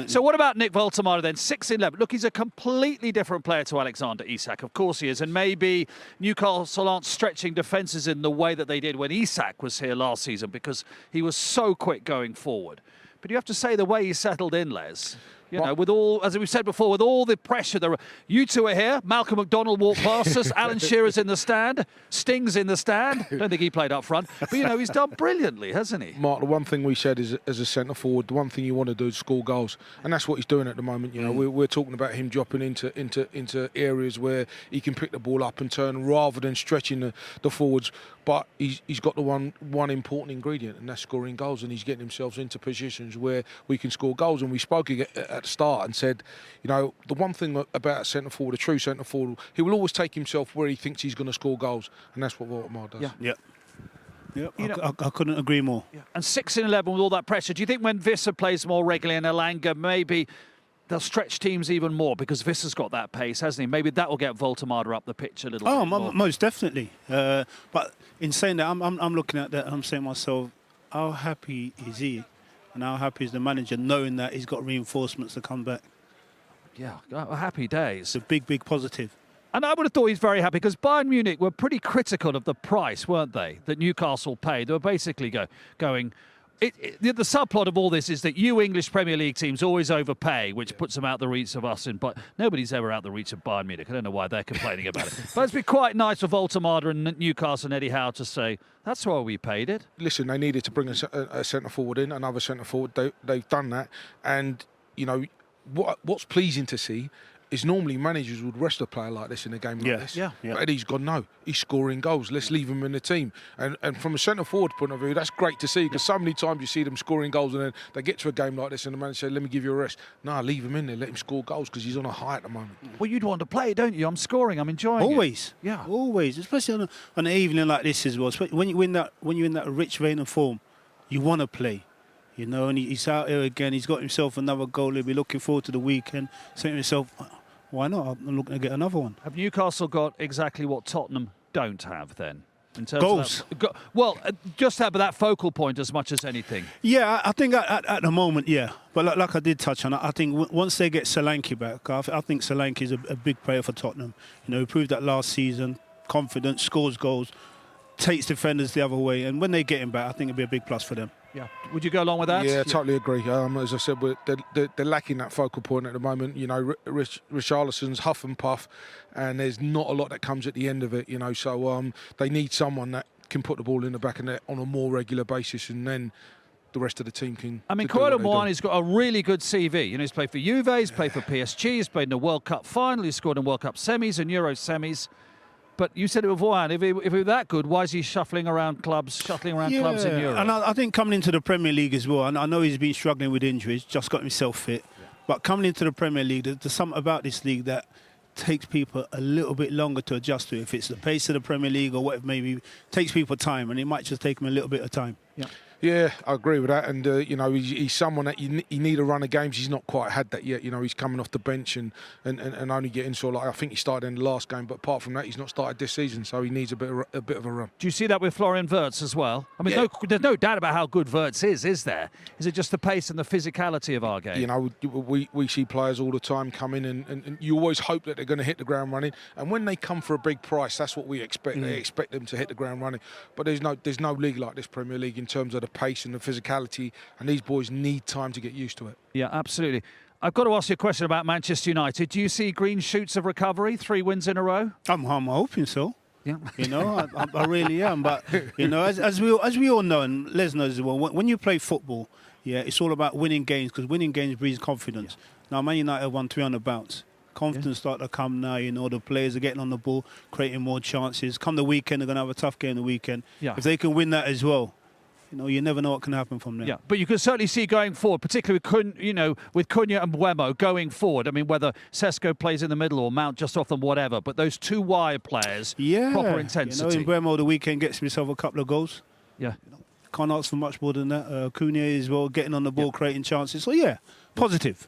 So what about Nick Woltemade then? 6-11. Look, he's a completely different player to Alexander Isak. Of course he is. And maybe Newcastle aren't stretching defences in the way that they did when Isak was here last season because he was so quick going forward. But you have to say the way he settled in, Les, you know, with all, as we've said before, with all the pressure, you two are here. Malcolm McDonald walked past us. Alan Shearer's in the stand. Sting's in the stand. Don't think he played up front. But, you know, he's done brilliantly, hasn't he? Mark, the one thing we said is, as a centre-forward, the one thing you want to do is score goals. And that's what he's doing at the moment. You know, we're talking about him dropping into areas where he can pick the ball up and turn rather than stretching the forwards. But he's got the one important ingredient, and that's scoring goals. And he's getting himself into positions where we can score goals. And we spoke at the start and said, you know, the one thing about a centre forward, a true centre forward, he will always take himself where he thinks he's going to score goals, and that's what Woltemade does. Yeah. I couldn't agree more. Yeah. And 6-11 with all that pressure. Do you think when Visser plays more regularly and Elanga, maybe they'll stretch teams even more because Visser's got that pace, hasn't he? Maybe that will get Woltemade up the pitch a little bit more. Most definitely. But in saying that, I'm looking at that and I'm saying to myself, how happy is he? And how happy is the manager knowing that he's got reinforcements to come back? Yeah, happy days. It's a big, big positive. And I would have thought he's very happy because Bayern Munich were pretty critical of the price, weren't they, that Newcastle paid. They were basically going... the subplot of all this is that you English Premier League teams always overpay, which puts them out the reach of us. But nobody's ever out the reach of Bayern Munich. I don't know why they're complaining about it. But it's been quite nice for Woltemade and Newcastle and Eddie Howe to say, that's why we paid it. Listen, they needed to bring a centre-forward in, another centre-forward. They've done that. And, you know, what's pleasing to see is normally managers would rest a player like this in a game like this. Yeah. But Eddie's gone, no, he's scoring goals. Let's leave him in the team. And from a centre-forward point of view, that's great to see because so many times you see them scoring goals and then they get to a game like this and the manager says, let me give you a rest. No, leave him in there, let him score goals because he's on a high at the moment. Well, you'd want to play, don't you? I'm scoring, I'm enjoying Always. it. Yeah. Always. Especially on an evening like this as well. When you're in that rich vein of form, you want to play. You know, and he's out here again. He's got himself another goal. He'll be looking forward to the weekend. Saying to himself, why not? I'm looking to get another one. Have Newcastle got exactly what Tottenham don't have then? In terms goals. Of that, well, just have that focal point as much as anything. Yeah, I think at the moment, yeah. But like I did touch on, I think once they get Solanke back, I think Solanke is a big player for Tottenham. You know, he proved that last season. Confident, scores goals, takes defenders the other way. And when they get him back, I think it'll be a big plus for them. Yeah. Would you go along with that? Yeah, totally agree. As I said, they're lacking that focal point at the moment. You know, Richarlison's huff and puff, and there's not a lot that comes at the end of it. You know, so they need someone that can put the ball in the back of net on a more regular basis, and then the rest of the team can. I mean, Cole and Les, he's got a really good CV. You know, he's played for Juve, he's played for PSG, he's played in the World Cup final, he's scored in World Cup semis and Euro semis. But you said it beforehand, if he were that good, why is he shuttling around clubs in Europe? And I think coming into the Premier League as well, and I know he's been struggling with injuries, just got himself fit. Yeah. But coming into the Premier League, there's something about this league that takes people a little bit longer to adjust to. If it's the pace of the Premier League or whatever, maybe takes people time, and it might just take them a little bit of time. Yeah. Yeah, I agree with that. And, you know, he's someone that you need a run of games. He's not quite had that yet. You know, he's coming off the bench and only getting sort of like, I think he started in the last game, but apart from that, he's not started this season, so he needs a bit of a run. Do you see that with Florian Wirtz as well? I mean, there's no doubt about how good Wirtz is there? Is it just the pace and the physicality of our game? You know, we see players all the time come in and you always hope that they're going to hit the ground running. And when they come for a big price, that's what we expect. They expect them to hit the ground running. But there's no league like this Premier League in terms of the pace and the physicality, and these boys need time to get used to it. Yeah, absolutely. I've got to ask you a question about Manchester United. Do you see green shoots of recovery? 3 wins in a row? I'm hoping so. Yeah. You know, I really am. But, you know, as we all know, and Les knows as well, when you play football, yeah, it's all about winning games because winning games breeds confidence. Yeah. Now, Man United won 3 on the bounce. Confidence start to come now, you know, the players are getting on the ball, creating more chances. Come the weekend, they're going to have a tough game the weekend. Yeah. If they can win that as well, you know, you never know what can happen from there. Yeah, but you can certainly see going forward, particularly with Cunha and Buemo going forward. I mean, whether Sesko plays in the middle or Mount just off them, whatever. But those 2 wide players, proper intensity. You know, in Buemo the weekend gets himself a couple of goals. Yeah. You know, can't ask for much more than that. Cunha as well, getting on the ball, creating chances. So, yeah, positive.